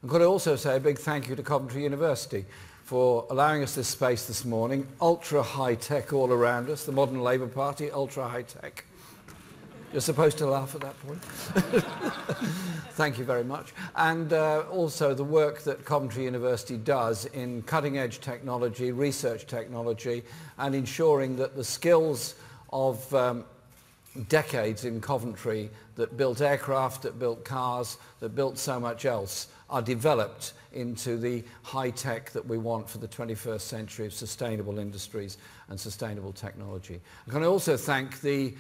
And could I also say a big thank you to Coventry University for allowing us this space this morning. Ultra high-tech all around us. The modern Labour Party, ultra high-tech. You're supposed to laugh at that point. Thank you very much. And also the work that Coventry University does in cutting-edge technology, research technology, and ensuring that the skills of decades in Coventry that built aircraft, that built cars, that built so much else are developed into the high tech that we want for the 21st century of sustainable industries and sustainable technology. And can I also thank the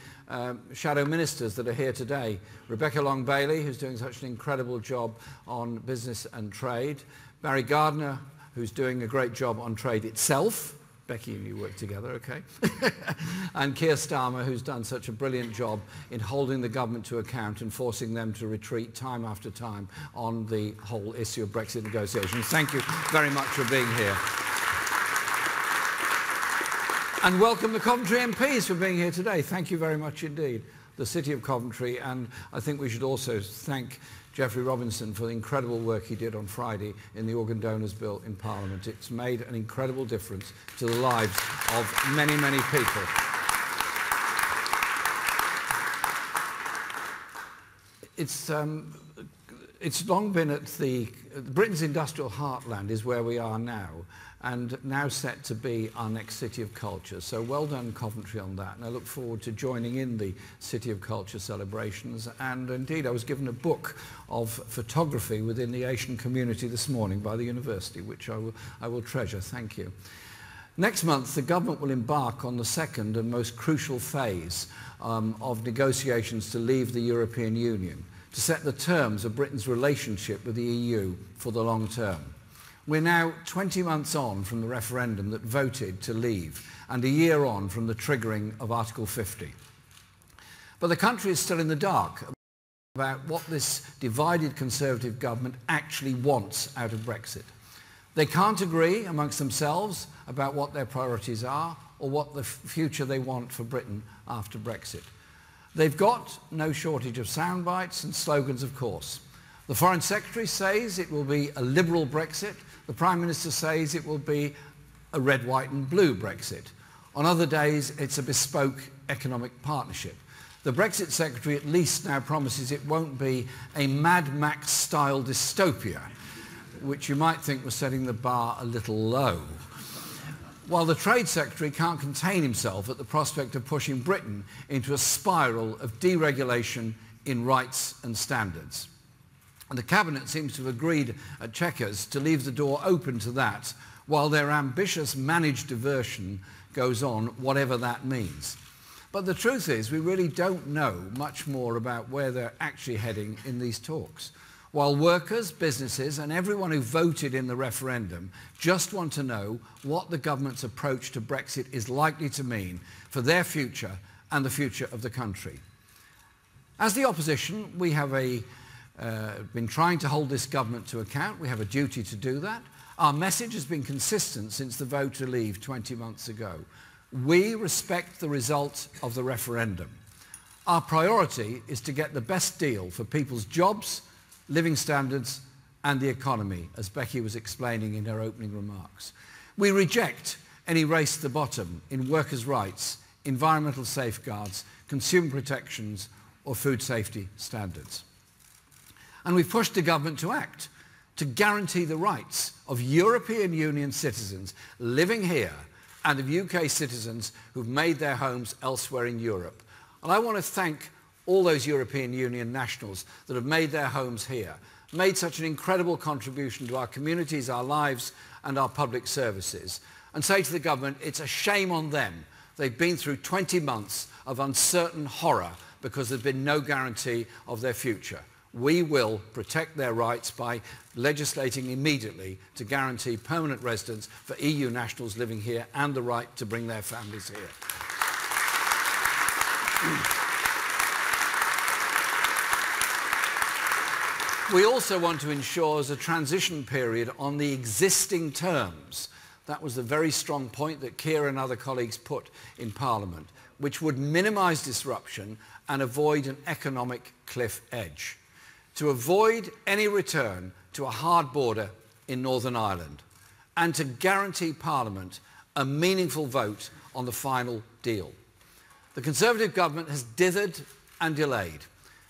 shadow ministers that are here today. Rebecca Long-Bailey, who's doing such an incredible job on business and trade. Barry Gardner, who's doing a great job on trade itself. Becky and you work together, okay? And Keir Starmer, who's done such a brilliant job in holding the government to account and forcing them to retreat time after time on the whole issue of Brexit negotiations. Thank you very much for being here. And welcome the Coventry MPs for being here today. Thank you very much indeed. The City of Coventry, and I think we should also thank Geoffrey Robinson for the incredible work he did on Friday in the Organ Donors Bill in Parliament. It's made an incredible difference to the lives of many, many people. It's long been at Britain's industrial heartland is where we are now, and now set to be our next City of Culture. So well done Coventry on that, and I look forward to joining in the City of Culture celebrations. And indeed I was given a book of photography within the Asian community this morning by the university, which I will treasure. Thank you. Next month the government will embark on the second and most crucial phase of negotiations to leave the European Union, to set the terms of Britain's relationship with the EU for the long term. We're now 20 months on from the referendum that voted to leave, and a year on from the triggering of Article 50. But the country is still in the dark about what this divided Conservative government actually wants out of Brexit. They can't agree amongst themselves about what their priorities are or what the future they want for Britain after Brexit. They've got no shortage of sound bites and slogans, of course. The Foreign Secretary says it will be a liberal Brexit. The Prime Minister says it will be a red, white and blue Brexit. On other days, it's a bespoke economic partnership. The Brexit Secretary at least now promises it won't be a Mad Max-style dystopia, which you might think was setting the bar a little low. While the Trade Secretary can't contain himself at the prospect of pushing Britain into a spiral of deregulation in rights and standards. And the Cabinet seems to have agreed at Chequers to leave the door open to that while their ambitious managed diversion goes on, whatever that means. But the truth is, we really don't know much more about where they're actually heading in these talks. While workers, businesses and everyone who voted in the referendum just want to know what the government's approach to Brexit is likely to mean for their future and the future of the country. As the opposition, we have been trying to hold this government to account. We have a duty to do that. Our message has been consistent since the vote to leave 20 months ago. We respect the result of the referendum. Our priority is to get the best deal for people's jobs, living standards and the economy, as Becky was explaining in her opening remarks. We reject any race to the bottom in workers' rights, environmental safeguards, consumer protections or food safety standards. And we've pushed the government to act, to guarantee the rights of European Union citizens living here and of UK citizens who've made their homes elsewhere in Europe. And I want to thank all those European Union nationals that have made their homes here, made such an incredible contribution to our communities, our lives and our public services, and say to the government, it's a shame on them. They've been through 20 months of uncertain horror because there's been no guarantee of their future. We will protect their rights by legislating immediately to guarantee permanent residence for EU nationals living here and the right to bring their families here. We also want to ensure as a transition period on the existing terms. That was the very strong point that Keir and other colleagues put in Parliament, which would minimise disruption and avoid an economic cliff edge. To avoid any return to a hard border in Northern Ireland, and to guarantee Parliament a meaningful vote on the final deal. The Conservative government has dithered and delayed.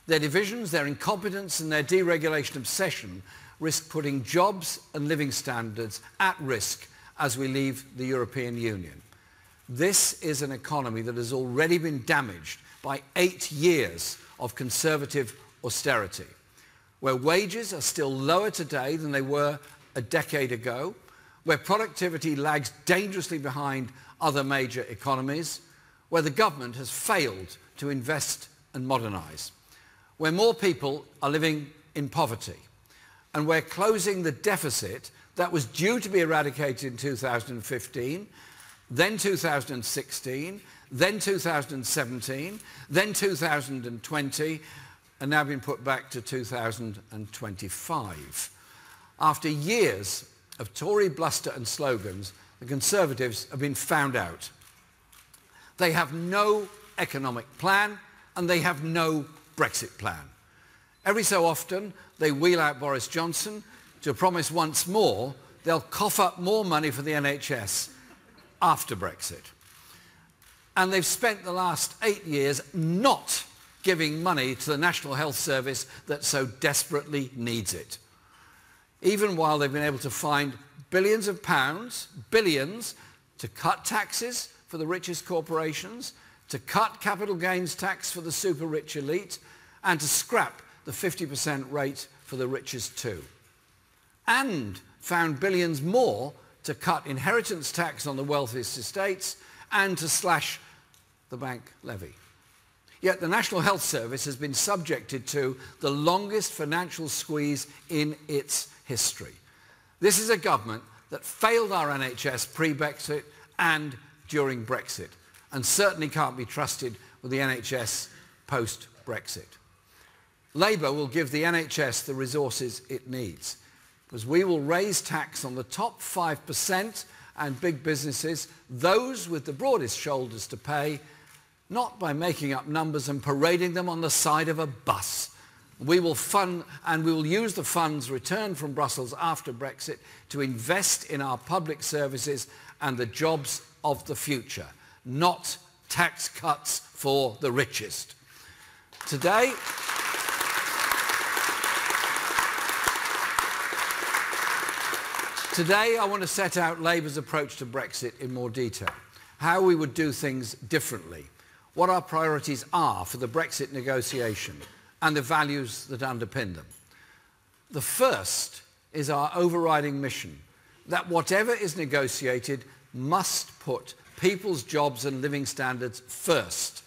Their divisions, their incompetence and their deregulation obsession risk putting jobs and living standards at risk as we leave the European Union. This is an economy that has already been damaged by 8 years of Conservative austerity, where wages are still lower today than they were a decade ago, where productivity lags dangerously behind other major economies, where the government has failed to invest and modernise, where more people are living in poverty, and where closing the deficit that was due to be eradicated in 2015, then 2016, then 2017, then 2020, and now been put back to 2025. After years of Tory bluster and slogans, the Conservatives have been found out. They have no economic plan and they have no Brexit plan. Every so often they wheel out Boris Johnson to promise once more they'll cough up more money for the NHS after Brexit. And they've spent the last 8 years not giving money to the National Health Service that so desperately needs it. Even while they've been able to find billions of pounds, billions, to cut taxes for the richest corporations, to cut capital gains tax for the super rich elite, and to scrap the 50% rate for the richest too. And found billions more to cut inheritance tax on the wealthiest estates and to slash the bank levy. Yet the National Health Service has been subjected to the longest financial squeeze in its history. This is a government that failed our NHS pre-Brexit and during Brexit, and certainly can't be trusted with the NHS post-Brexit. Labour will give the NHS the resources it needs, because we will raise tax on the top 5% and big businesses, those with the broadest shoulders to pay, not by making up numbers and parading them on the side of a bus. We will fund, and we will use the funds returned from Brussels after Brexit to invest in our public services and the jobs of the future, not tax cuts for the richest. Today, I want to set out Labour's approach to Brexit in more detail, how we would do things differently, what our priorities are for the Brexit negotiation, and the values that underpin them. The first is our overriding mission, that whatever is negotiated must put people's jobs and living standards first.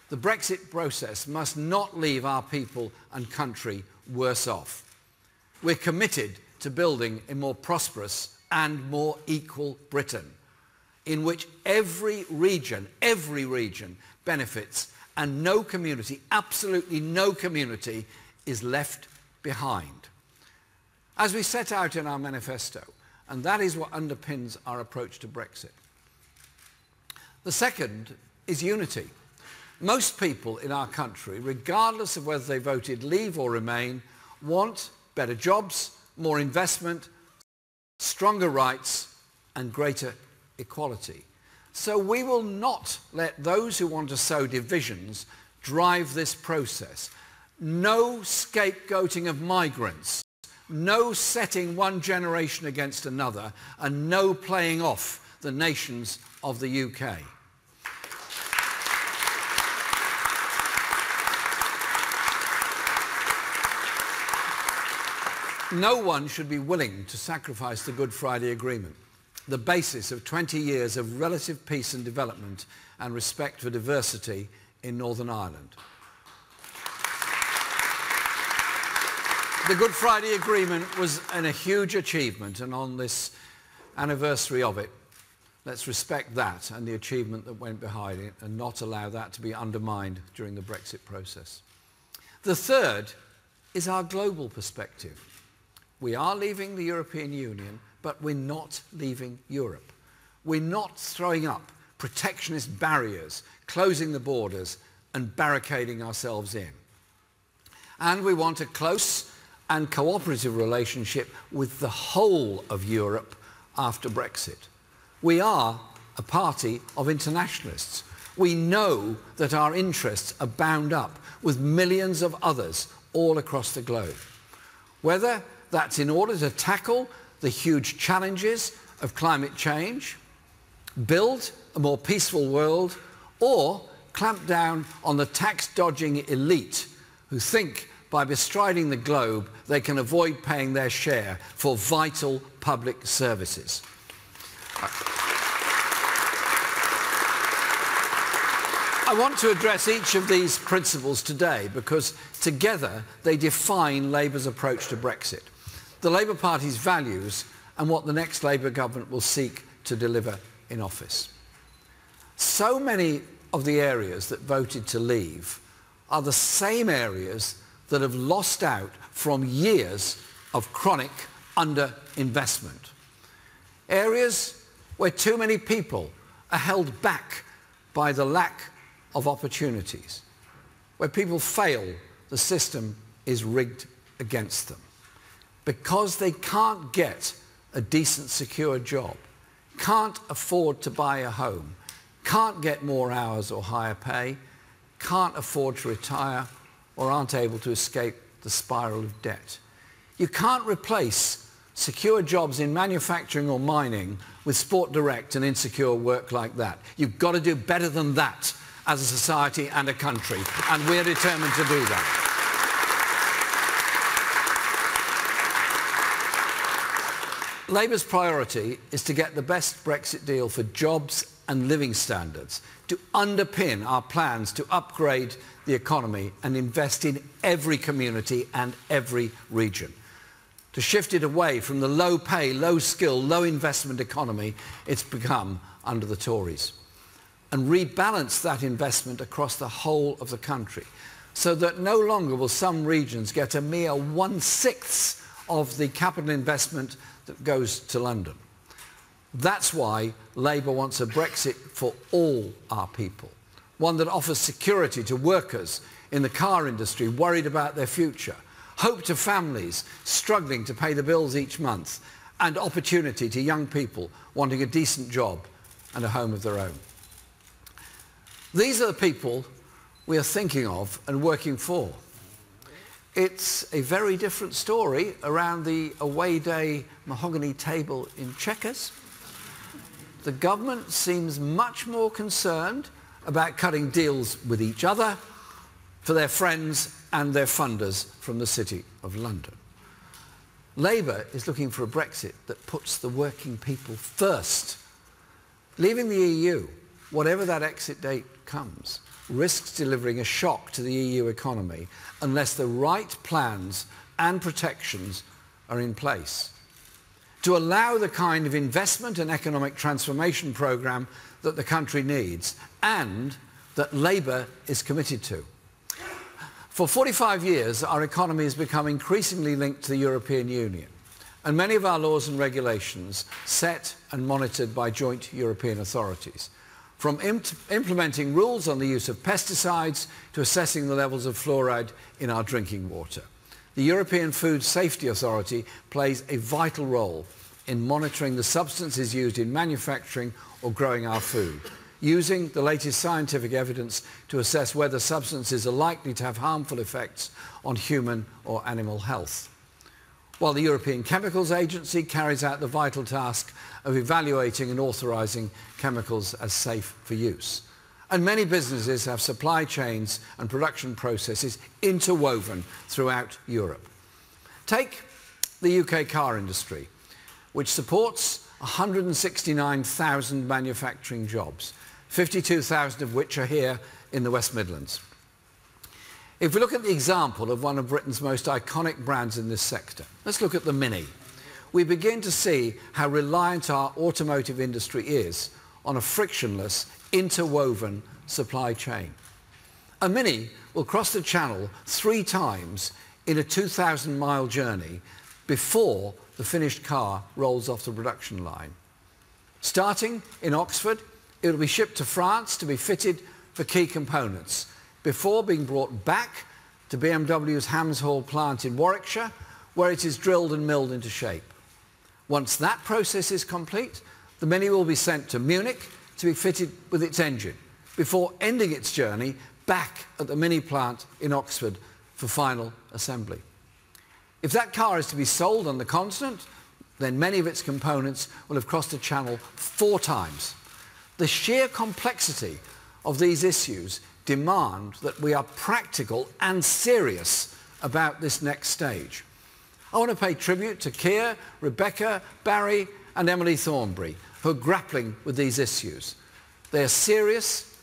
The Brexit process must not leave our people and country worse off. We're committed to building a more prosperous and more equal Britain, in which every region benefits and no community, absolutely no community, is left behind. As we set out in our manifesto, and that is what underpins our approach to Brexit. The second is unity. Most people in our country, regardless of whether they voted Leave or Remain, want better jobs, more investment, stronger rights and greater equality. So we will not let those who want to sow divisions drive this process. No scapegoating of migrants, no setting one generation against another, and no playing off the nations of the UK. No one should be willing to sacrifice the Good Friday Agreement, the basis of 20 years of relative peace and development and respect for diversity in Northern Ireland. The Good Friday Agreement was a huge achievement, and on this anniversary of it, let's respect that and the achievement that went behind it and not allow that to be undermined during the Brexit process. The third is our global perspective. We are leaving the European Union, but we're not leaving Europe. We're not throwing up protectionist barriers, closing the borders and barricading ourselves in. And we want a close and cooperative relationship with the whole of Europe after Brexit. We are a party of internationalists. We know that our interests are bound up with millions of others all across the globe. Whether that's in order to tackle the huge challenges of climate change, build a more peaceful world, or clamp down on the tax-dodging elite who think by bestriding the globe they can avoid paying their share for vital public services. I want to address each of these principles today because together they define Labour's approach to Brexit, the Labour Party's values and what the next Labour government will seek to deliver in office. So many of the areas that voted to leave are the same areas that have lost out from years of chronic underinvestment. Areas where too many people are held back by the lack of opportunities. Where people fail, the system is rigged against them. Because they can't get a decent, secure job, can't afford to buy a home, can't get more hours or higher pay, can't afford to retire, or aren't able to escape the spiral of debt. You can't replace secure jobs in manufacturing or mining with sport direct and insecure work like that. You've got to do better than that as a society and a country, and we're determined to do that. Labour's priority is to get the best Brexit deal for jobs and living standards, to underpin our plans to upgrade the economy and invest in every community and every region, to shift it away from the low-pay, low-skill, low-investment economy it's become under the Tories, and rebalance that investment across the whole of the country so that no longer will some regions get a mere 1/6 of the capital investment that goes to London. That's why Labour wants a Brexit for all our people, one that offers security to workers in the car industry worried about their future, hope to families struggling to pay the bills each month, and opportunity to young people wanting a decent job and a home of their own. These are the people we are thinking of and working for. It's a very different story around the away day mahogany table in Chequers. The government seems much more concerned about cutting deals with each other for their friends and their funders from the City of London. Labour is looking for a Brexit that puts the working people first. Leaving the EU, whatever that exit date comes, risks delivering a shock to the EU economy unless the right plans and protections are in place to allow the kind of investment and economic transformation programme that the country needs and that Labour is committed to. For 45 years, our economy has become increasingly linked to the European Union, and many of our laws and regulations set and monitored by joint European authorities. From implementing rules on the use of pesticides to assessing the levels of fluoride in our drinking water. The European Food Safety Authority plays a vital role in monitoring the substances used in manufacturing or growing our food, using the latest scientific evidence to assess whether substances are likely to have harmful effects on human or animal health. While the European Chemicals Agency carries out the vital task of evaluating and authorising chemicals as safe for use. And many businesses have supply chains and production processes interwoven throughout Europe. Take the UK car industry, which supports 169,000 manufacturing jobs, 52,000 of which are here in the West Midlands. If we look at the example of one of Britain's most iconic brands in this sector, let's look at the Mini. We begin to see how reliant our automotive industry is on a frictionless, interwoven supply chain. A Mini will cross the Channel 3 times in a 2,000-mile journey before the finished car rolls off the production line. Starting in Oxford, it will be shipped to France to be fitted for key components, before being brought back to BMW's Hams Hall plant in Warwickshire, where it is drilled and milled into shape. Once that process is complete, the Mini will be sent to Munich to be fitted with its engine, before ending its journey back at the Mini plant in Oxford for final assembly. If that car is to be sold on the continent, then many of its components will have crossed the Channel 4 times. The sheer complexity of these issues demand that we are practical and serious about this next stage. I want to pay tribute to Keir, Rebecca, Barry and Emily Thornberry, who are grappling with these issues. They are serious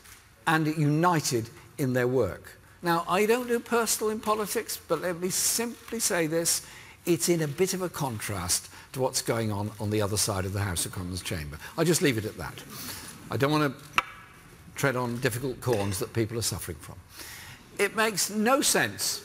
and united in their work. Now, I don't do personal in politics, but let me simply say this: it's in a bit of a contrast to what's going on the other side of the House of Commons chamber. I'll just leave it at that. I don't want to tread on difficult corns that people are suffering from. It makes no sense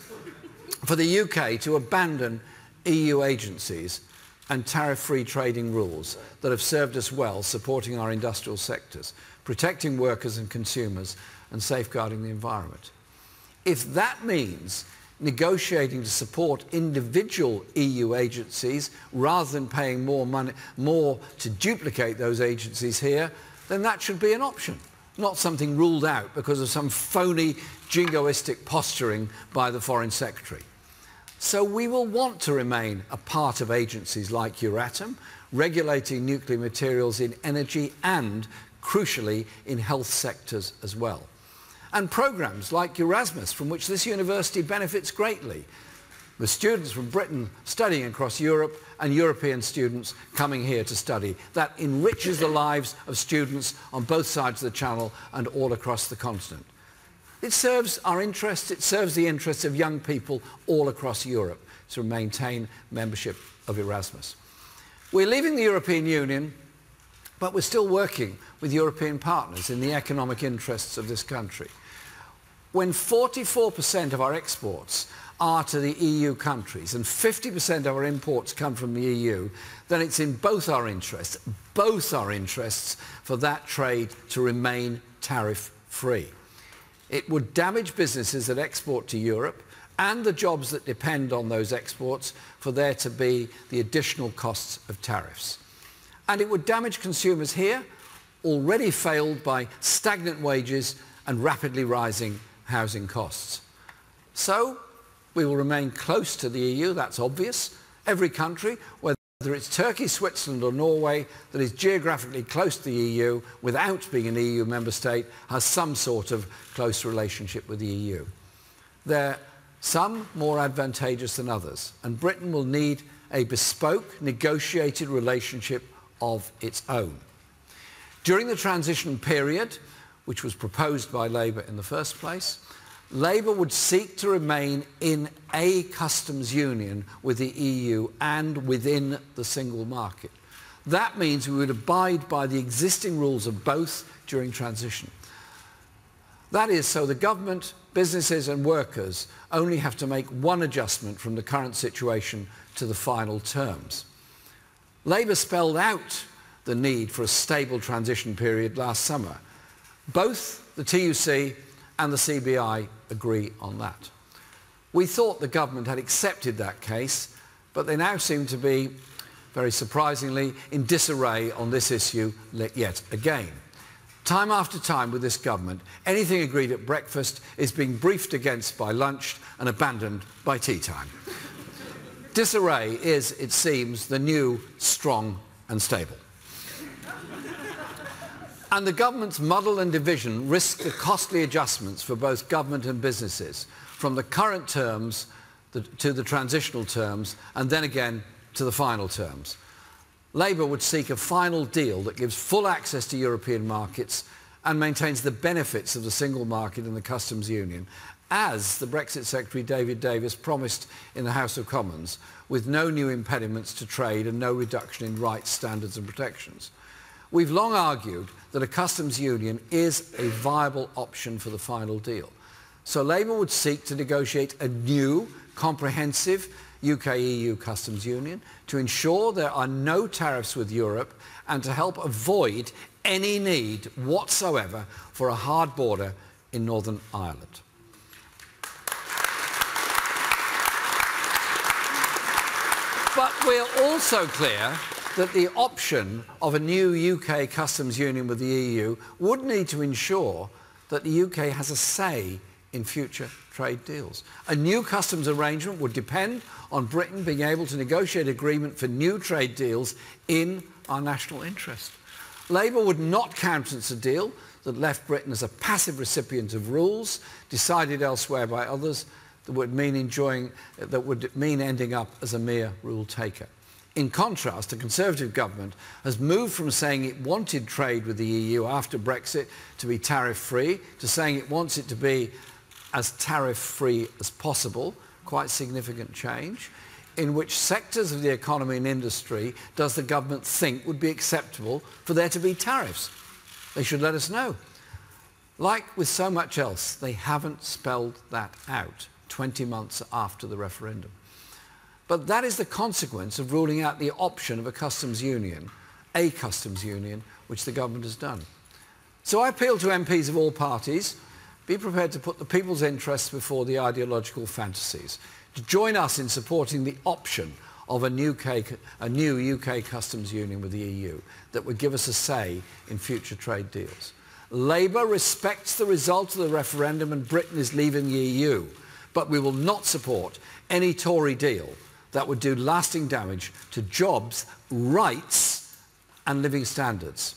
for the UK to abandon EU agencies and tariff-free trading rules that have served us well, supporting our industrial sectors, protecting workers and consumers, and safeguarding the environment. If that means negotiating to support individual EU agencies rather than paying more to duplicate those agencies here, then that should be an option, not something ruled out because of some phony jingoistic posturing by the Foreign Secretary. So we will want to remain a part of agencies like Euratom, regulating nuclear materials in energy and, crucially, in health sectors as well. And programmes like Erasmus, from which this university benefits greatly, with students from Britain studying across Europe and European students coming here to study. That enriches the lives of students on both sides of the Channel and all across the continent. It serves our interests, it serves the interests of young people all across Europe to maintain membership of Erasmus. We're leaving the European Union, but we're still working with European partners in the economic interests of this country. When 44% of our exports are to the EU countries and 50% of our imports come from the EU, then it's in both our interests for that trade to remain tariff-free. It would damage businesses that export to Europe and the jobs that depend on those exports for there to be the additional costs of tariffs. And it would damage consumers here, already failed by stagnant wages and rapidly rising housing costs. So we will remain close to the EU, that's obvious. Every country, whether it's Turkey, Switzerland or Norway, that is geographically close to the EU without being an EU member state has some sort of close relationship with the EU. They're some more advantageous than others, and Britain will need a bespoke, negotiated relationship of its own. During the transition period, which was proposed by Labour in the first place, Labour would seek to remain in a customs union with the EU and within the single market. That means we would abide by the existing rules of both during transition. That is, so the government, businesses and workers only have to make one adjustment from the current situation to the final terms. Labour spelled out the need for a stable transition period last summer. Both the TUC and the CBI agree on that. We thought the government had accepted that case, but they now seem to be, very surprisingly, in disarray on this issue yet again. Time after time with this government, anything agreed at breakfast is being briefed against by lunch and abandoned by tea time. Disarray is, it seems, the new strong and stable. And the government's muddle and division risk the costly adjustments for both government and businesses, from the current terms to the transitional terms, and then again to the final terms. Labour would seek a final deal that gives full access to European markets and maintains the benefits of the single market and the customs union, as the Brexit Secretary David Davis promised in the House of Commons, with no new impediments to trade and no reduction in rights, standards and protections. We've long argued that a customs union is a viable option for the final deal. So Labour would seek to negotiate a new, comprehensive UK-EU customs union to ensure there are no tariffs with Europe and to help avoid any need whatsoever for a hard border in Northern Ireland. We're also clear that the option of a new UK customs union with the EU would need to ensure that the UK has a say in future trade deals. A new customs arrangement would depend on Britain being able to negotiate agreement for new trade deals in our national interest. Labour would not countenance a deal that left Britain as a passive recipient of rules decided elsewhere by others that would mean ending up as a mere rule taker. In contrast, the Conservative government has moved from saying it wanted trade with the EU after Brexit to be tariff-free to saying it wants it to be as tariff-free as possible, quite significant change. In which sectors of the economy and industry does the government think would be acceptable for there to be tariffs? They should let us know. Like with so much else, they haven't spelled that out 20 months after the referendum. But that is the consequence of ruling out the option of a customs union, which the government has done. So I appeal to MPs of all parties, be prepared to put the people's interests before the ideological fantasies, to join us in supporting the option of a new UK customs union with the EU that would give us a say in future trade deals. Labour respects the result of the referendum and Britain is leaving the EU, but we will not support any Tory deal that would do lasting damage to jobs, rights and living standards.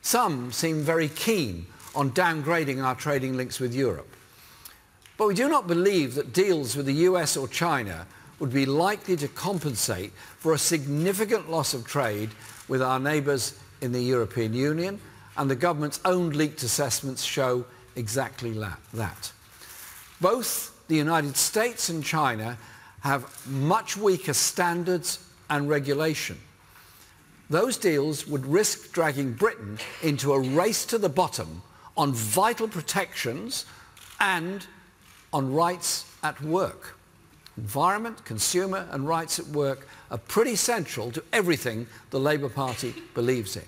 Some seem very keen on downgrading our trading links with Europe. But we do not believe that deals with the US or China would be likely to compensate for a significant loss of trade with our neighbours in the European Union, and the government's own leaked assessments show exactly that. Both the United States and China have much weaker standards and regulation. Those deals would risk dragging Britain into a race to the bottom on vital protections and on rights at work. Environment, consumer and rights at work are pretty central to everything the Labour Party believes in.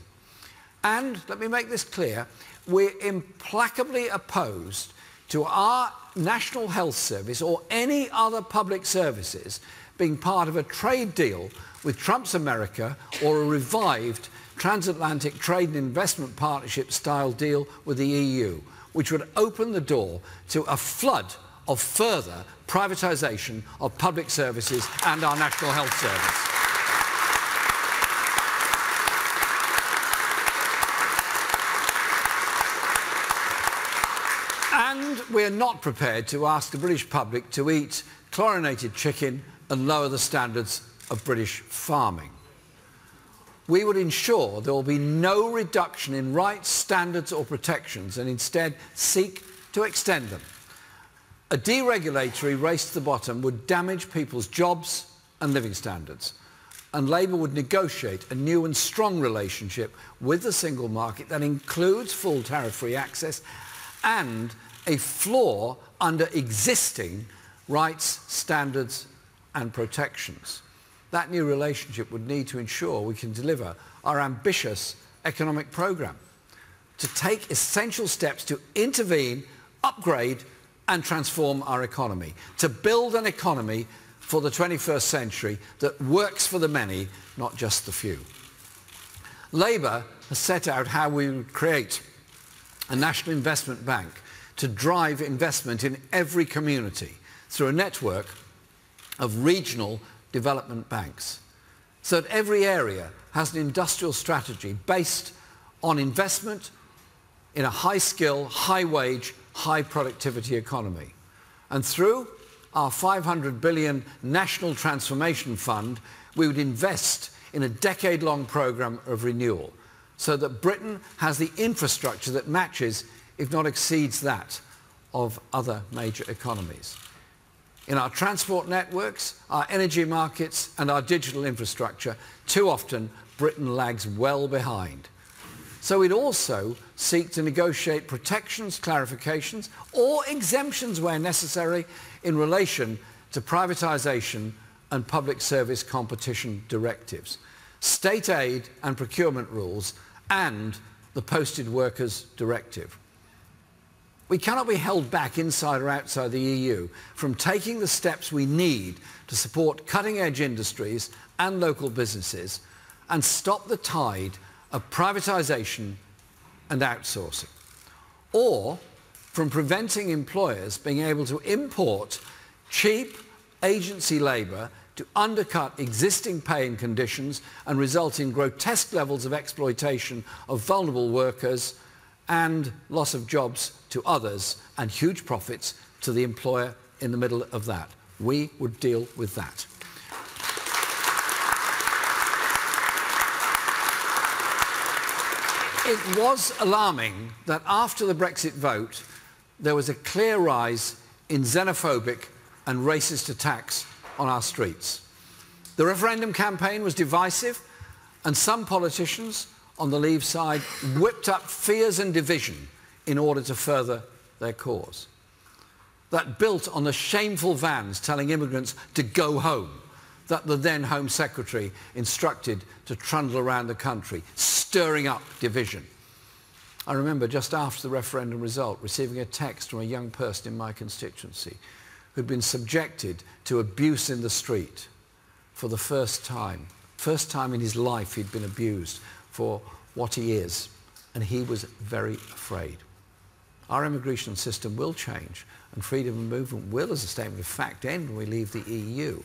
And, let me make this clear, we're implacably opposed to our National Health Service or any other public services being part of a trade deal with Trump's America or a revived transatlantic trade and investment partnership style deal with the EU, which would open the door to a flood of further privatisation of public services and our National Health Service. And we're not prepared to ask the British public to eat chlorinated chicken and lower the standards of British farming. We would ensure there will be no reduction in rights, standards or protections and instead seek to extend them. A deregulatory race to the bottom would damage people's jobs and living standards, and Labour would negotiate a new and strong relationship with the single market that includes full tariff-free access and a floor under existing rights, standards and protections. That new relationship would need to ensure we can deliver our ambitious economic programme, to take essential steps to intervene, upgrade and transform our economy, to build an economy for the 21st century that works for the many, not just the few. Labour has set out how we would create a national investment bank to drive investment in every community through a network of regional development banks, so that every area has an industrial strategy based on investment in a high-skill, high-wage, high-productivity economy. And through our $500 billion National Transformation Fund, we would invest in a decade-long programme of renewal so that Britain has the infrastructure that matches, if not exceeds that, of other major economies. In our transport networks, our energy markets and our digital infrastructure, too often Britain lags well behind. So we'd also seek to negotiate protections, clarifications or exemptions where necessary in relation to privatisation and public service competition directives, state aid and procurement rules and the Posted Workers Directive. We cannot be held back inside or outside the EU from taking the steps we need to support cutting-edge industries and local businesses and stop the tide of privatisation and outsourcing, or from preventing employers being able to import cheap agency labour to undercut existing pay and conditions and result in grotesque levels of exploitation of vulnerable workers and loss of jobs to others and huge profits to the employer in the middle of that. We would deal with that. It was alarming that after the Brexit vote, there was a clear rise in xenophobic and racist attacks on our streets. The referendum campaign was divisive, and some politicians on the Leave side whipped up fears and division in order to further their cause. That built on the shameful vans telling immigrants to go home, that the then Home Secretary instructed to trundle around the country, stirring up division. I remember just after the referendum result receiving a text from a young person in my constituency who'd been subjected to abuse in the street for the first time. First time in his life he'd been abused for what he is, and he was very afraid. Our immigration system will change, and freedom of movement will, as a statement of fact, end when we leave the EU.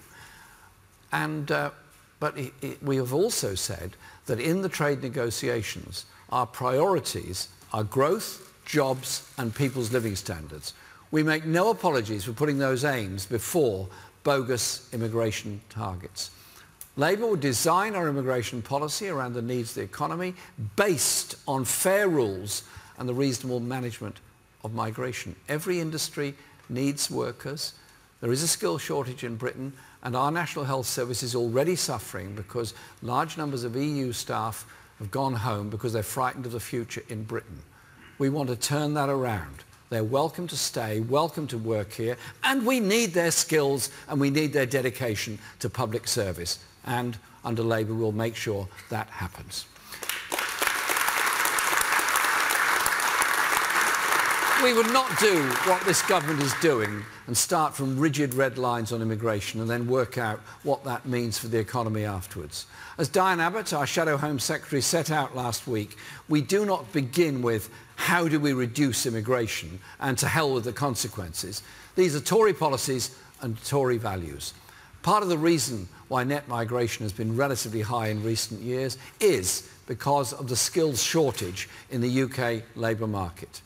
But we have also said that in the trade negotiations, our priorities are growth, jobs, and people's living standards. We make no apologies for putting those aims before bogus immigration targets. Labour will design our immigration policy around the needs of the economy based on fair rules and the reasonable management of migration. Every industry needs workers. There is a skill shortage in Britain, and our National Health Service is already suffering because large numbers of EU staff have gone home because they're frightened of the future in Britain. We want to turn that around. They're welcome to stay, welcome to work here, and we need their skills and we need their dedication to public service. And under Labour, we'll make sure that happens. We would not do what this government is doing and start from rigid red lines on immigration and then work out what that means for the economy afterwards. As Diane Abbott, our Shadow Home Secretary, set out last week, we do not begin with how do we reduce immigration and to hell with the consequences. These are Tory policies and Tory values. Part of the reason why net migration has been relatively high in recent years is because of the skills shortage in the UK labour market.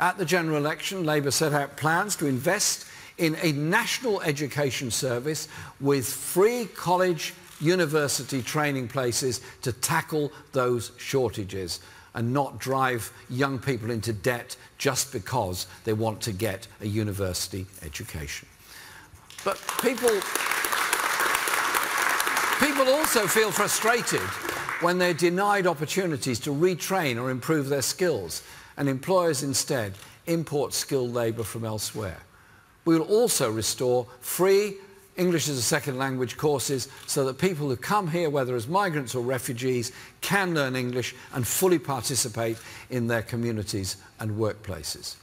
At the general election, Labour set out plans to invest in a national education service with free college, university training places to tackle those shortages and not drive young people into debt just because they want to get a university education. But people also feel frustrated when they're denied opportunities to retrain or improve their skills, and employers instead import skilled labour from elsewhere. We will also restore free English as a second language courses so that people who come here, whether as migrants or refugees, can learn English and fully participate in their communities and workplaces.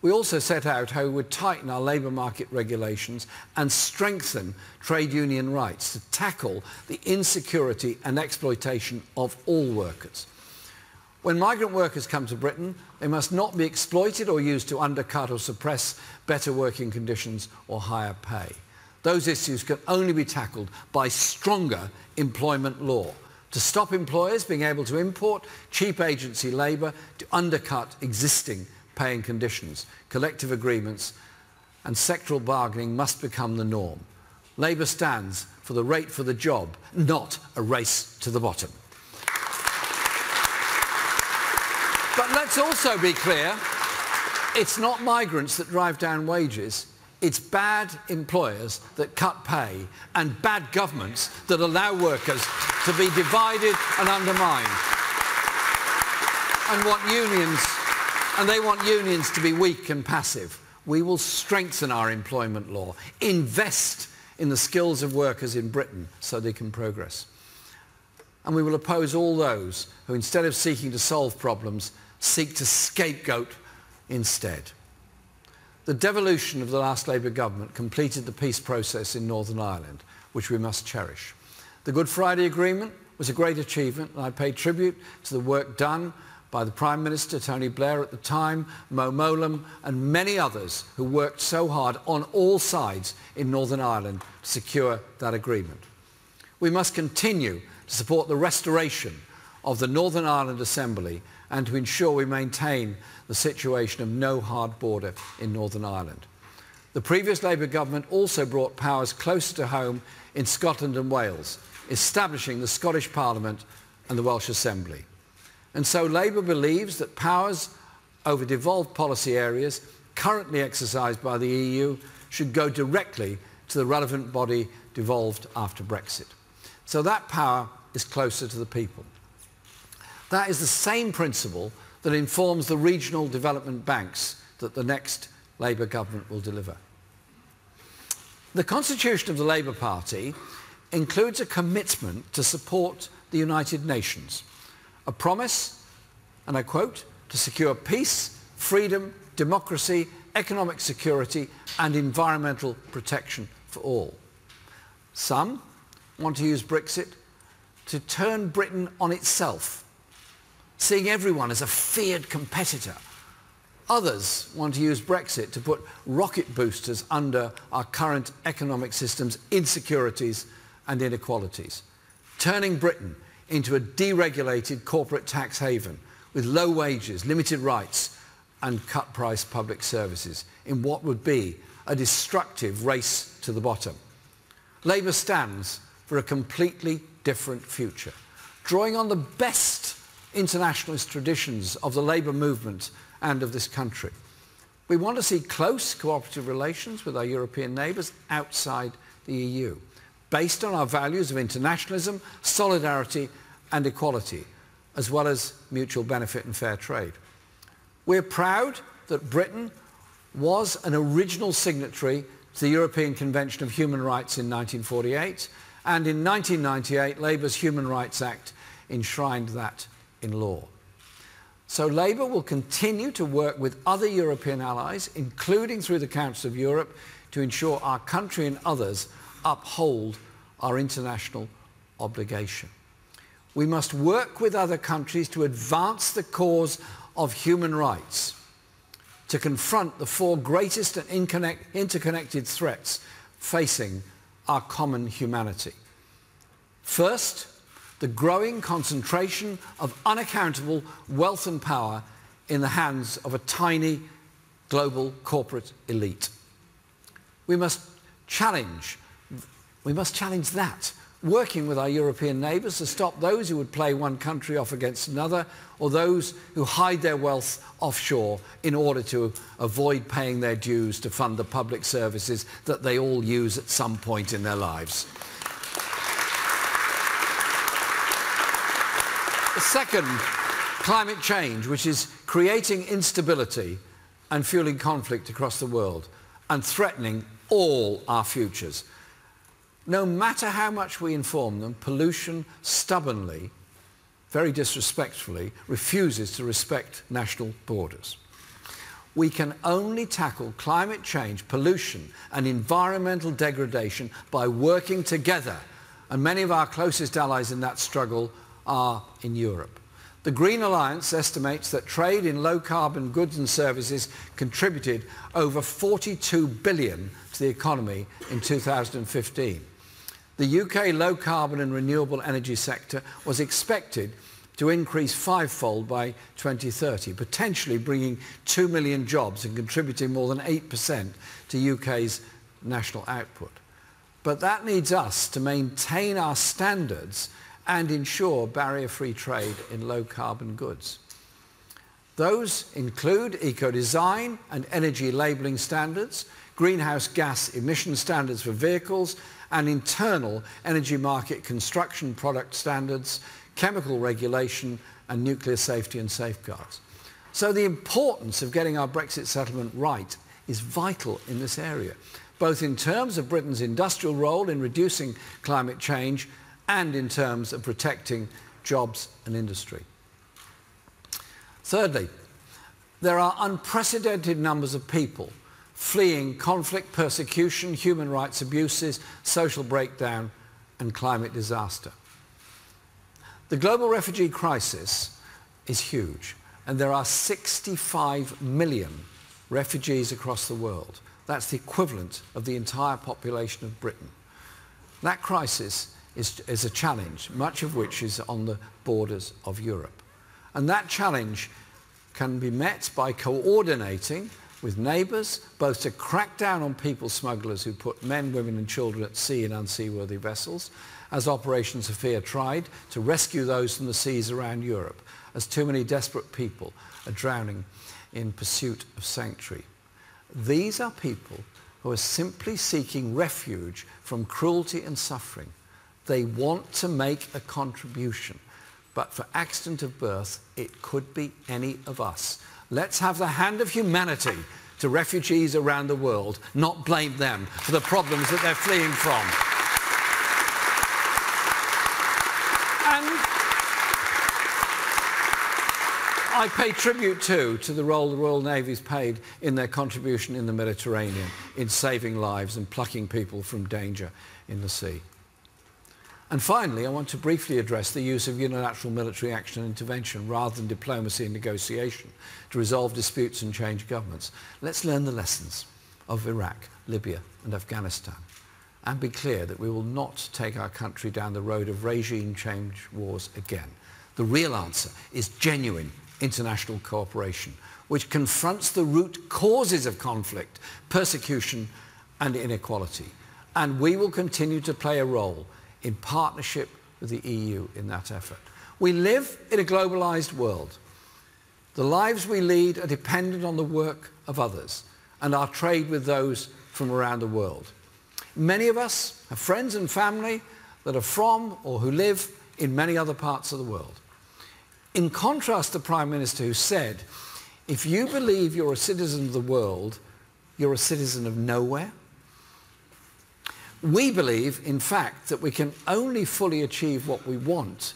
We also set out how we would tighten our labour market regulations and strengthen trade union rights to tackle the insecurity and exploitation of all workers. When migrant workers come to Britain, they must not be exploited or used to undercut or suppress better working conditions or higher pay. Those issues can only be tackled by stronger employment law to stop employers being able to import cheap agency labour to undercut existing pay and conditions. Collective agreements and sectoral bargaining must become the norm. Labour stands for the rate for the job, not a race to the bottom. But let's also be clear, it's not migrants that drive down wages. It's bad employers that cut pay and bad governments that allow workers to be divided and undermined. And they want unions to be weak and passive. We will strengthen our employment law, invest in the skills of workers in Britain so they can progress. And we will oppose all those who, instead of seeking to solve problems, seek to scapegoat instead. The devolution of the last Labour government completed the peace process in Northern Ireland, which we must cherish. The Good Friday Agreement was a great achievement, and I pay tribute to the work done by the Prime Minister, Tony Blair at the time, Mo Mowlam, and many others who worked so hard on all sides in Northern Ireland to secure that agreement. We must continue to support the restoration of the Northern Ireland Assembly and to ensure we maintain the situation of no hard border in Northern Ireland. The previous Labour government also brought powers closer to home in Scotland and Wales, establishing the Scottish Parliament and the Welsh Assembly. And so Labour believes that powers over devolved policy areas currently exercised by the EU should go directly to the relevant body devolved after Brexit. So that power is closer to the people. That is the same principle that informs the regional development banks that the next Labour government will deliver. The constitution of the Labour Party includes a commitment to support the United Nations, a promise, and I quote, to secure peace, freedom, democracy, economic security and environmental protection for all. Some want to use Brexit to turn Britain on itself, seeing everyone as a feared competitor. Others want to use Brexit to put rocket boosters under our current economic system's insecurities and inequalities, turning Britain into a deregulated corporate tax haven with low wages, limited rights and cut-price public services in what would be a destructive race to the bottom. Labour stands for a completely different future, drawing on the best internationalist traditions of the labour movement and of this country. We want to see close cooperative relations with our European neighbours outside the EU, based on our values of internationalism, solidarity and equality, as well as mutual benefit and fair trade. We're proud that Britain was an original signatory to the European Convention of Human Rights in 1948, and in 1998 Labour's Human Rights Act enshrined that in law. So Labour will continue to work with other European allies, including through the Council of Europe, to ensure our country and others uphold our international obligation. We must work with other countries to advance the cause of human rights, to confront the four greatest and interconnected threats facing our common humanity. First, the growing concentration of unaccountable wealth and power in the hands of a tiny global corporate elite. We must challenge that, working with our European neighbours to stop those who would play one country off against another, or those who hide their wealth offshore in order to avoid paying their dues to fund the public services that they all use at some point in their lives. The second, climate change, which is creating instability and fueling conflict across the world and threatening all our futures. No matter how much we inform them, pollution stubbornly, very disrespectfully, refuses to respect national borders. We can only tackle climate change, pollution and environmental degradation by working together, and many of our closest allies in that struggle are in Europe. The Green Alliance estimates that trade in low-carbon goods and services contributed over 42 billion to the economy in 2015. The UK low-carbon and renewable energy sector was expected to increase fivefold by 2030, potentially bringing 2 million jobs and contributing more than 8% to UK's national output. But that needs us to maintain our standards and ensure barrier-free trade in low-carbon goods. Those include eco-design and energy labelling standards, greenhouse gas emission standards for vehicles, and internal energy market construction product standards, chemical regulation, and nuclear safety and safeguards. So the importance of getting our Brexit settlement right is vital in this area, both in terms of Britain's industrial role in reducing climate change and in terms of protecting jobs and industry. Thirdly, There are unprecedented numbers of people fleeing conflict, persecution, human rights abuses, social breakdown and climate disaster. The global refugee crisis is huge, and there are 65 million refugees across the world. That's the equivalent of the entire population of Britain. That crisis is a challenge, much of which is on the borders of Europe. And that challenge can be met by coordinating with neighbours, both to crack down on people smugglers who put men, women and children at sea in unseaworthy vessels, as Operation Sophia tried to rescue those from the seas around Europe, as too many desperate people are drowning in pursuit of sanctuary. These are people who are simply seeking refuge from cruelty and suffering. They want to make a contribution, but for accident of birth, it could be any of us. Let's have the hand of humanity to refugees around the world, not blame them for the problems that they're fleeing from. And I pay tribute too to the role the Royal Navy's played in their contribution in the Mediterranean, in saving lives and plucking people from danger in the sea. And finally, I want to briefly address the use of unilateral military action and intervention rather than diplomacy and negotiation to resolve disputes and change governments. Let's learn the lessons of Iraq, Libya and Afghanistan and be clear that we will not take our country down the road of regime change wars again. The real answer is genuine international cooperation, which confronts the root causes of conflict, persecution and inequality. And we will continue to play a role in partnership with the EU in that effort. We live in a globalised world. The lives we lead are dependent on the work of others and our trade with those from around the world. Many of us have friends and family that are from or who live in many other parts of the world. In contrast to the Prime Minister who said, if you believe you're a citizen of the world, you're a citizen of nowhere. We believe, in fact, that we can only fully achieve what we want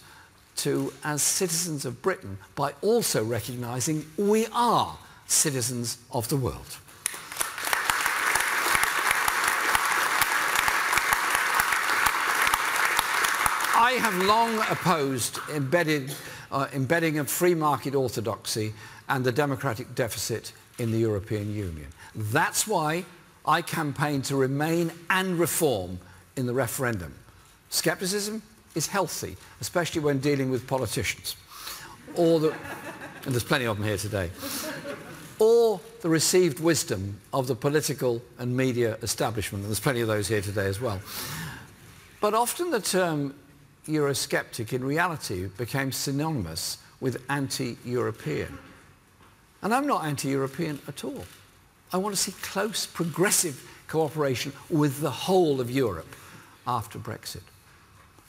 to as citizens of Britain by also recognising we are citizens of the world. I have long opposed embedding of free market orthodoxy and the democratic deficit in the European Union. That's why I campaign to remain and reform in the referendum. Scepticism is healthy, especially when dealing with politicians, and there's plenty of them here today, or the received wisdom of the political and media establishment, and there's plenty of those here today as well. But often the term Eurosceptic in reality became synonymous with anti-European. And I'm not anti-European at all. I want to see close, progressive cooperation with the whole of Europe after Brexit.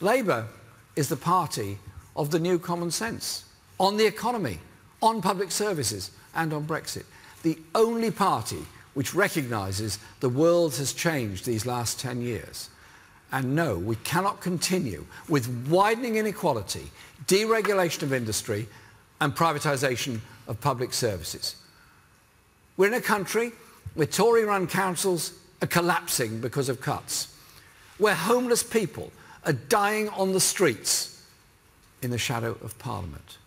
Labour is the party of the new common sense on the economy, on public services and on Brexit. The only party which recognises the world has changed these last 10 years. And no, we cannot continue with widening inequality, deregulation of industry and privatisation of public services. We're in a country where Tory-run councils are collapsing because of cuts, where homeless people are dying on the streets in the shadow of Parliament,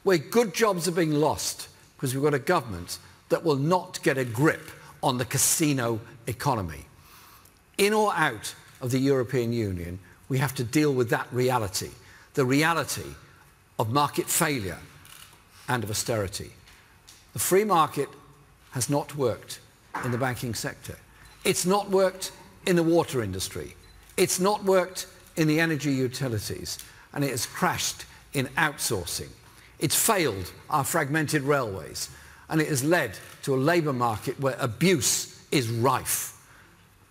where good jobs are being lost because we've got a government that will not get a grip on the casino economy. In or out of the European Union, we have to deal with that reality, the reality of market failure and of austerity. The free market has not worked in the banking sector. It's not worked in the water industry. It's not worked in the energy utilities, and it has crashed in outsourcing. It's failed our fragmented railways, and it has led to a labour market where abuse is rife.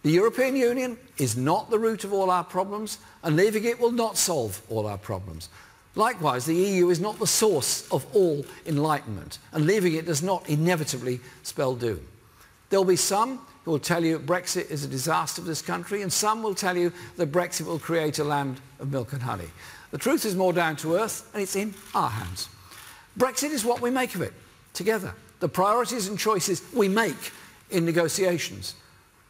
The European Union is not the root of all our problems, and leaving it will not solve all our problems. Likewise, the EU is not the source of all enlightenment, and leaving it does not inevitably spell doom. There will be some who will tell you Brexit is a disaster for this country, and some will tell you that Brexit will create a land of milk and honey. The truth is more down to earth, and it's in our hands. Brexit is what we make of it, together. the priorities and choices we make in negotiations.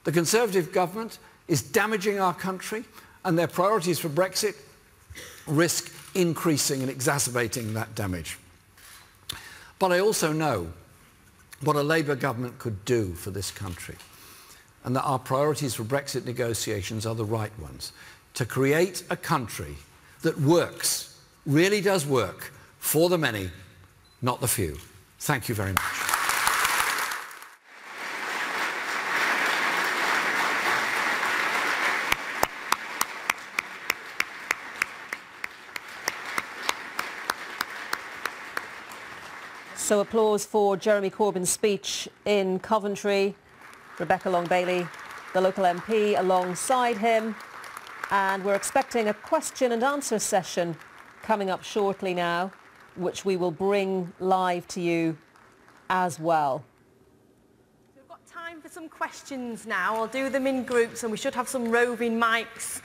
The Conservative government is damaging our country, and their priorities for Brexit risk increasing and exacerbating that damage. But I also know what a Labour government could do for this country, and that our priorities for Brexit negotiations are the right ones. To create a country that works, really does work, for the many, not the few. Thank you very much. So applause for Jeremy Corbyn's speech in Coventry. Rebecca Long-Bailey, the local MP, alongside him. And we're expecting a question and answer session coming up shortly now, which we will bring live to you as well. We've got time for some questions now. I'll do them in groups, and we should have some roving mics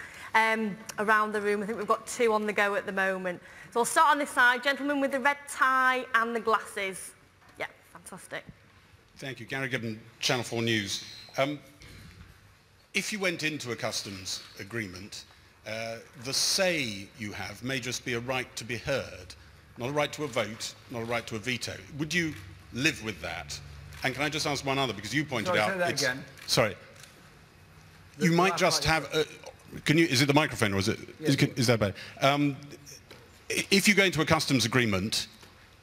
around the room. I think we've got 2 on the go at the moment. So I'll start on this side. Gentleman with the red tie and the glasses. Yeah, fantastic. Thank you. Gary Gibbon, Channel 4 News. If you went into a customs agreement, the say you have may just be a right to be heard, not a right to a vote, not a right to a veto. Would you live with that? And can I just ask one other, because you pointed out... Say that again. Sorry. You might just have... is it the microphone, or is it... Yes, is that bad? If you go into a customs agreement,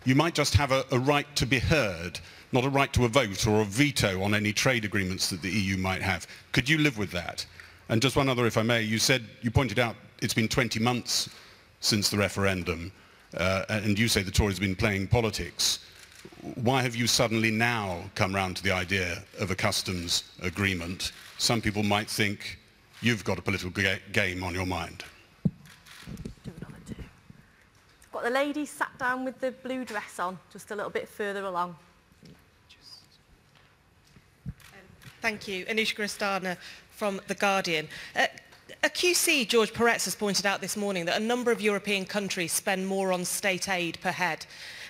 you might just have a right to be heard, not a right to a vote or a veto on any trade agreements that the EU might have. Could you live with that? And just one other, if I may. You pointed out it's been 20 months since the referendum, and you say the Tories have been playing politics. Why have you suddenly now come round to the idea of a customs agreement? Some people might think you've got a political game on your mind. Got the lady sat down with the blue dress on, just a little bit further along. Thank you. Anoushka Astana from The Guardian. A QC, George Peretz, has pointed out this morning that a number of European countries spend more on state aid per head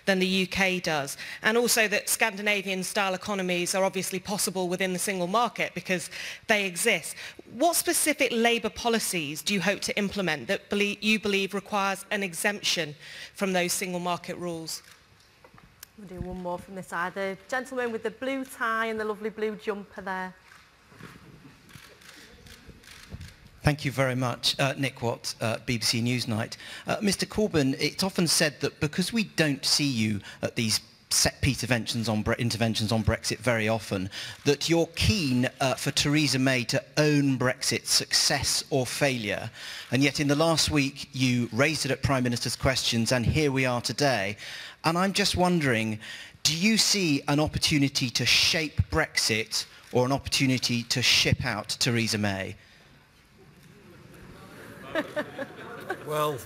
than the UK does, and also that Scandinavian-style economies are obviously possible within the single market because they exist. What specific Labour policies do you hope to implement that you believe requires an exemption from those single market rules? We'll do one more from this side. The gentleman with the blue tie and the lovely blue jumper there. Thank you very much. Nick Watt, BBC Newsnight. Mr Corbyn, it's often said that because we don't see you at these set-piece interventions on Brexit very often, that you're keen for Theresa May to own Brexit's success or failure. And yet in the last week you raised it at Prime Minister's questions, and here we are today. And I'm just wondering, do you see an opportunity to shape Brexit or an opportunity to ship out Theresa May? Well,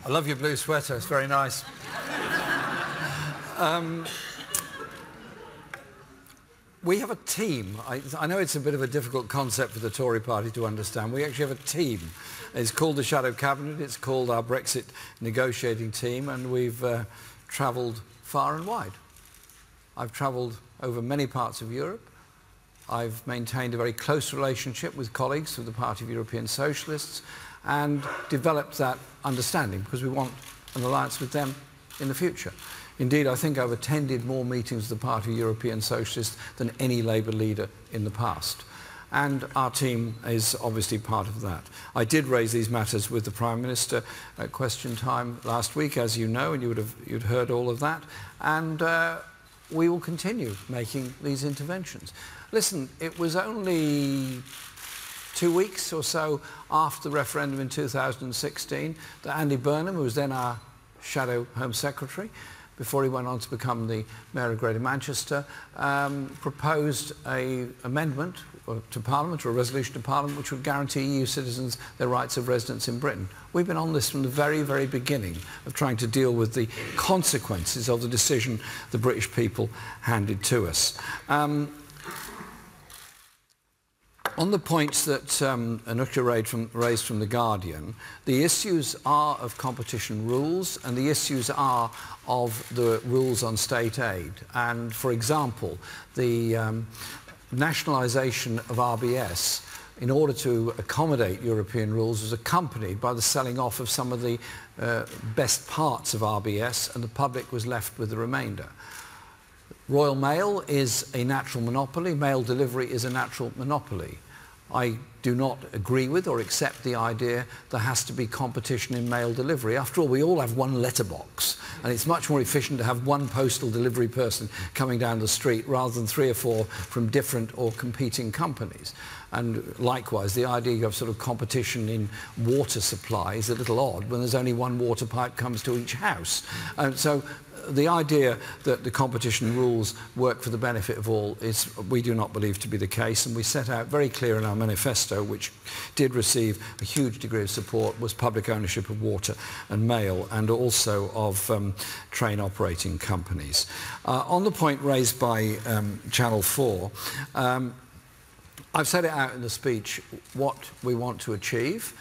I love your blue sweater. It's very nice. We have a team. I know it's a bit of a difficult concept for the Tory party to understand. We actually have a team. It's called the Shadow Cabinet. It's called our Brexit negotiating team, and we've travelled far and wide. I've travelled over many parts of Europe. I've maintained a very close relationship with colleagues of the Party of European Socialists and developed that understanding because we want an alliance with them in the future. Indeed, I think I've attended more meetings of the Party of European Socialists than any Labour leader in the past. And our team is obviously part of that. I did raise these matters with the Prime Minister at question time last week, as you know, and you'd heard all of that. And we will continue making these interventions. Listen, it was only 2 weeks or so after the referendum in 2016 that Andy Burnham, who was then our Shadow Home Secretary, before he went on to become the Mayor of Greater Manchester, proposed an amendment to Parliament, or a resolution to Parliament, which would guarantee EU citizens their rights of residence in Britain. We've been on this from the very, very beginning of trying to deal with the consequences of the decision the British people handed to us. On the points that Anushka raised from The Guardian, the issues are of competition rules and the issues are of the rules on state aid. And, for example, the nationalisation of RBS, in order to accommodate European rules, was accompanied by the selling off of some of the best parts of RBS, and the public was left with the remainder. Royal Mail is a natural monopoly. Mail delivery is a natural monopoly. I do not agree with or accept the idea there has to be competition in mail delivery. After all, we all have one letterbox, and it's much more efficient to have one postal delivery person coming down the street rather than 3 or 4 from different or competing companies. And likewise, the idea of sort of competition in water supply is a little odd when there's only one water pipe comes to each house. And so the idea that the competition rules work for the benefit of all is, we do not believe to be the case, and we set out very clear in our manifesto, which did receive a huge degree of support, was public ownership of water and mail, and also of train operating companies. On the point raised by Channel 4, I've set it out in the speech what we want to achieve.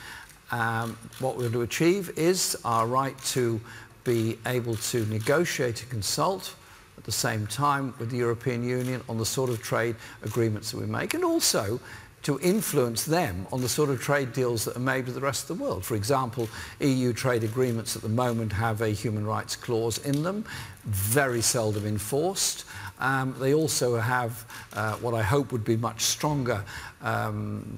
What we're going to achieve is our right to be able to negotiate and consult at the same time with the European Union on the sort of trade agreements that we make, and also to influence them on the sort of trade deals that are made with the rest of the world. For example, EU trade agreements at the moment have a human rights clause in them, very seldom enforced. They also have what I hope would be much stronger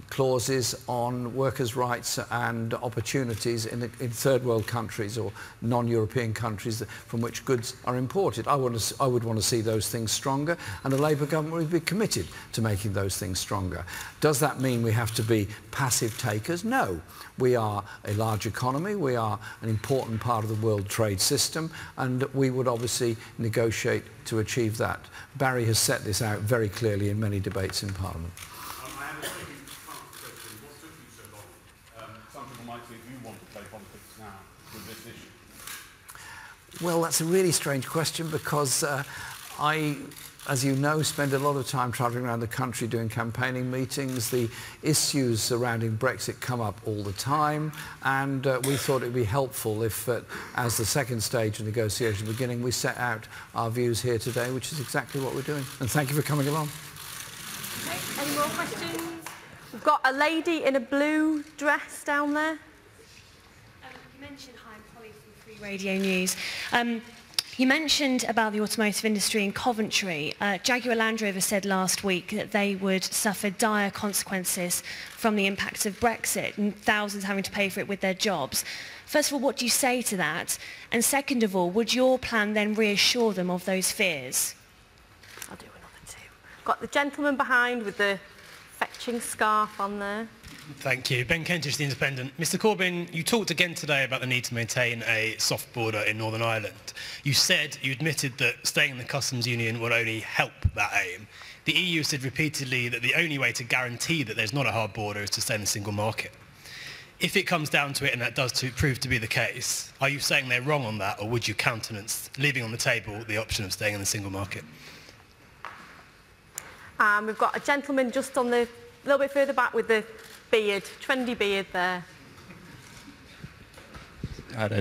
clauses on workers' rights and opportunities in third world countries or non-European countries from which goods are imported. I would want to see those things stronger, and the Labour government would be committed to making those things stronger. Does that mean we have to be passive takers? No. We are a large economy, we are an important part of the world trade system, and we would obviously negotiate to achieve that. Barry has set this out very clearly in many debates in Parliament. I have a second question. What took you so long? Some people might think you want to play politics now with this issue. Well, that's a really strange question, because I, as you know, spend a lot of time travelling around the country doing campaigning meetings. The issues surrounding Brexit come up all the time, and we thought it would be helpful if, as the second stage of negotiation beginning, we set out our views here today, which is exactly what we're doing. And thank you for coming along. Okay, any more questions? We've got a lady in a blue dress down there. You mentioned, hi, I'm Polly from Free Radio News. You mentioned about the automotive industry in Coventry. Jaguar Land Rover said last week that they would suffer dire consequences from the impacts of Brexit and thousands having to pay for it with their jobs. First of all, what do you say to that? And second of all, would your plan then reassure them of those fears? I'll do another 2. Got the gentleman behind with the fetching scarf on there. Thank you. Ben Kentish, The Independent. Mr Corbyn, you talked again today about the need to maintain a soft border in Northern Ireland. You admitted that staying in the customs union will only help that aim. The EU said repeatedly that the only way to guarantee that there's not a hard border is to stay in the single market. If it comes down to it and that does prove to be the case, are you saying they're wrong on that, or would you countenance leaving on the table the option of staying in the single market? We've got a gentleman just on the little bit further back with the beard, trendy beard there.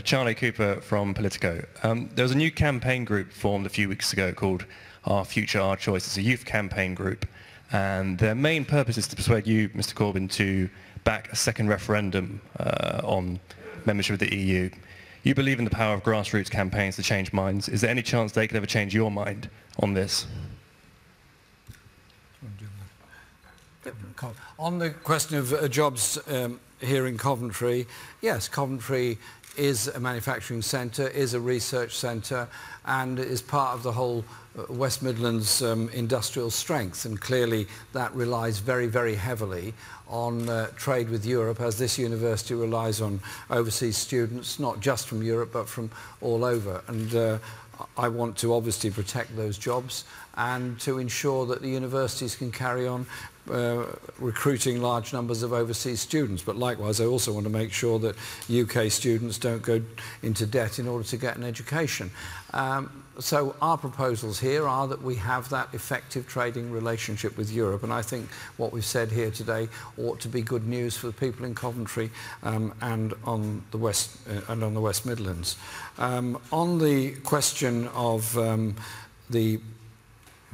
Charlie Cooper from Politico. There was a new campaign group formed a few weeks ago called Our Future, Our Choice. It's a youth campaign group, and their main purpose is to persuade you, Mr Corbyn, to back a second referendum on membership of the EU. You believe in the power of grassroots campaigns to change minds. Is there any chance they could ever change your mind on this? On the question of jobs here in Coventry, yes, Coventry is a manufacturing centre, is a research centre, and is part of the whole West Midlands industrial strength, and clearly that relies very, very heavily on trade with Europe, as this university relies on overseas students, not just from Europe but from all over. And I want to obviously protect those jobs and to ensure that the universities can carry on recruiting large numbers of overseas students. But likewise, I also want to make sure that UK students don't go into debt in order to get an education. So our proposals here are that we have that effective trading relationship with Europe, and I think what we've said here today ought to be good news for the people in Coventry and on the West Midlands. On the question of the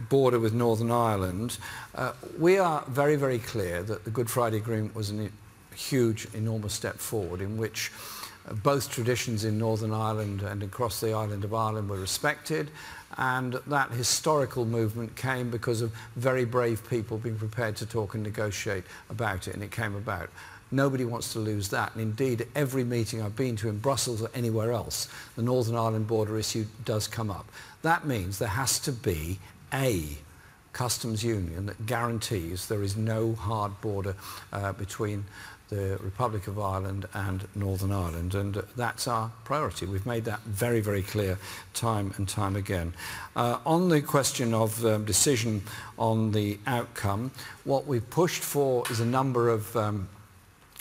border with Northern Ireland, we are very, very clear that the Good Friday Agreement was a huge, enormous step forward in which both traditions in Northern Ireland and across the island of Ireland were respected, and that historical movement came because of very brave people being prepared to talk and negotiate about it, and it came about. Nobody wants to lose that, and indeed every meeting I've been to in Brussels or anywhere else, the Northern Ireland border issue does come up. That means there has to be a customs union that guarantees there is no hard border between the Republic of Ireland and Northern Ireland, and that's our priority. We've made that very, very clear time and time again. On the question of decision on the outcome, what we've pushed for is a number of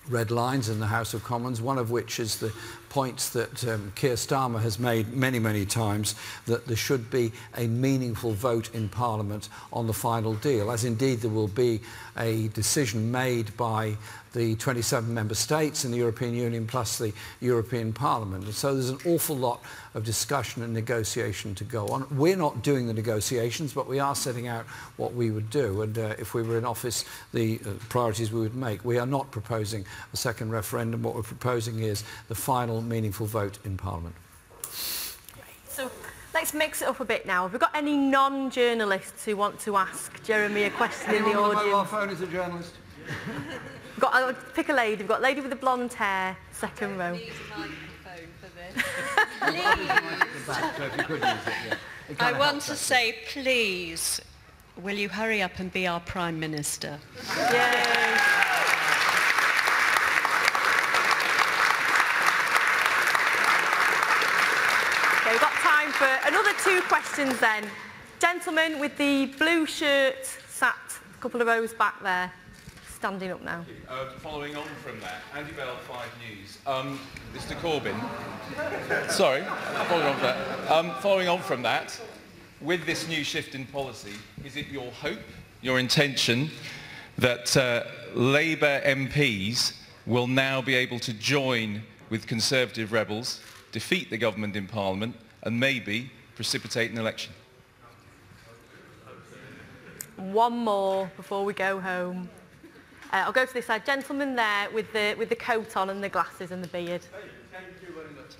red lines in the House of Commons, one of which is the points that Keir Starmer has made many, many times, that there should be a meaningful vote in Parliament on the final deal, as indeed there will be a decision made by the 27 member states in the European Union plus the European Parliament. And so there's an awful lot of discussion and negotiation to go on. We're not doing the negotiations, but we are setting out what we would do, and if we were in office, the priorities we would make. We are not proposing a second referendum. What we're proposing is the final meaningful vote in Parliament. So let's mix it up a bit now. Have we got any non-journalists who want to ask Jeremy a question in the audience? Anyone on the mobile phone is a journalist? Pick a lady. We've got a lady with the blonde hair, second row. Use a microphone for this. Please. I want to say, please, will you hurry up and be our Prime Minister? Yay. Okay, we've got time for another 2 questions then. Gentleman with the blue shirt sat a couple of rows back there. Standing up now. Following on from that, Andy Bell, 5 News. Mr. Corbyn, sorry, following on from that, with this new shift in policy, is it your hope, your intention, that Labour MPs will now be able to join with Conservative rebels, defeat the government in Parliament, and maybe precipitate an election? One more before we go home. I'll go to this side. Gentleman there with the coat on and the glasses and the beard. Thank you very much.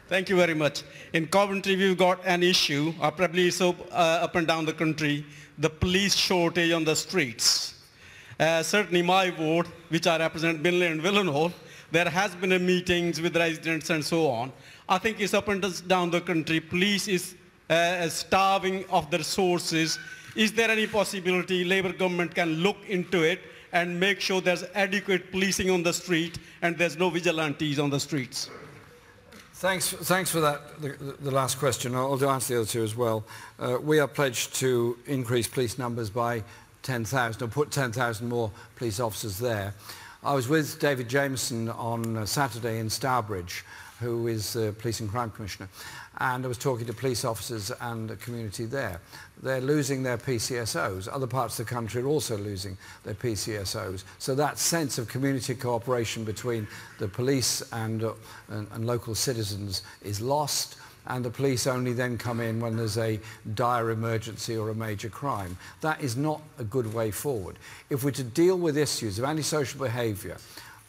Thank you very much. In Coventry, we've got an issue, probably so up and down the country, the police shortage on the streets. Certainly my ward, which I represent, Binley and Willenhall, there has been a meetings with residents and so on. I think it's up and down the country. Police is starving of the resources. Is there any possibility Labour government can look into it and make sure there's adequate policing on the street and there's no vigilantes on the streets? Thanks for that, the last question. I'll answer the other 2 as well. We are pledged to increase police numbers by 10,000, or put 10,000 more police officers there. I was with David Jameson on Saturday in Stourbridge, who is the Police and Crime Commissioner, and I was talking to police officers and the community there. They're losing their PCSOs. Other parts of the country are also losing their PCSOs. So that sense of community cooperation between the police and local citizens is lost, and the police only then come in when there's a dire emergency or a major crime. That is not a good way forward. If we're to deal with issues of antisocial behaviour,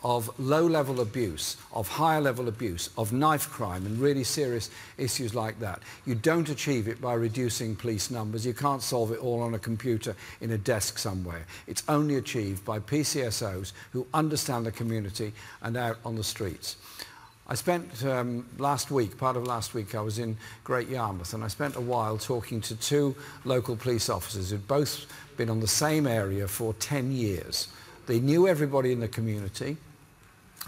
of low-level abuse, of higher-level abuse, of knife crime and really serious issues like that, you don't achieve it by reducing police numbers. You can't solve it all on a computer in a desk somewhere. It's only achieved by PCSOs who understand the community and out on the streets. I spent part of last week I was in Great Yarmouth, and I spent a while talking to 2 local police officers who'd both been on the same area for 10 years. They knew everybody in the community.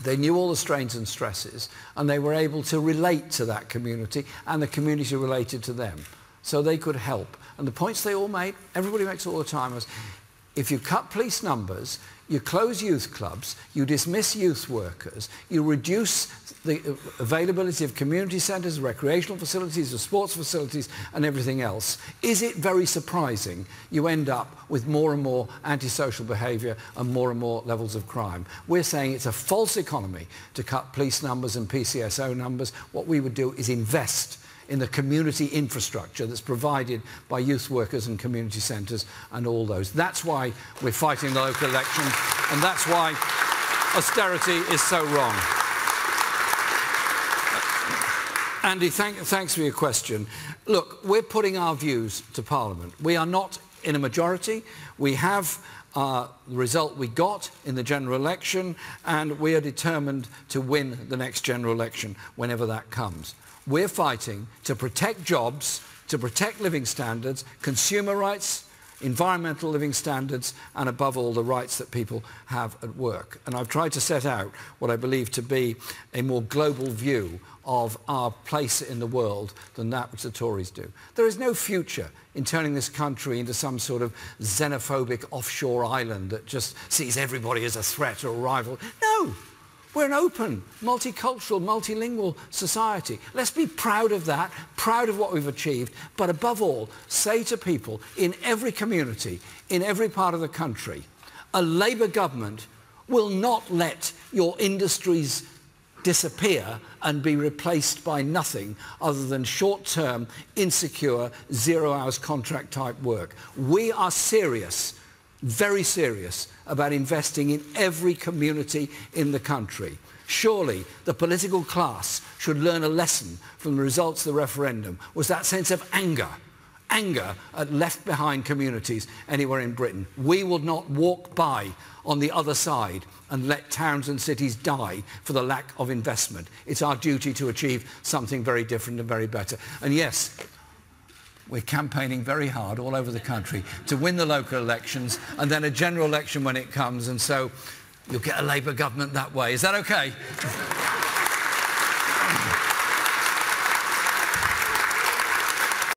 They knew all the strains and stresses, and they were able to relate to that community, and the community related to them. So they could help. And the points they all made, everybody makes all the time, was if you cut police numbers, you close youth clubs, you dismiss youth workers, you reduce the availability of community centres, recreational facilities, of sports facilities and everything else, is it very surprising you end up with more and more antisocial behaviour and more levels of crime? We're saying it's a false economy to cut police numbers and PCSO numbers. What we would do is invest in the community infrastructure that's provided by youth workers and community centres and all those. That's why we're fighting the local elections, and that's why austerity is so wrong. Andy, thanks for your question. Look, we're putting our views to Parliament. We are not in a majority. We have the result we got in the general election, and we are determined to win the next general election whenever that comes. We're fighting to protect jobs, to protect living standards, consumer rights, environmental living standards, and above all the rights that people have at work. And I've tried to set out what I believe to be a more global view of our place in the world than that which the Tories do. There is no future in turning this country into some sort of xenophobic offshore island that just sees everybody as a threat or a rival. No! We're an open, multicultural, multilingual society. Let's be proud of that, proud of what we've achieved, but above all, say to people in every community, in every part of the country, a Labour government will not let your industries disappear and be replaced by nothing other than short-term, insecure, zero-hours contract type work. We are serious, very serious, about investing in every community in the country. Surely the political class should learn a lesson from the results of the referendum, was that sense of anger at left-behind communities anywhere in Britain. We will not walk by on the other side and let towns and cities die for the lack of investment. It's our duty to achieve something very different and very better. And yes, we're campaigning very hard all over the country to win the local elections and then a general election when it comes, and so you'll get a Labour government that way. Is that okay?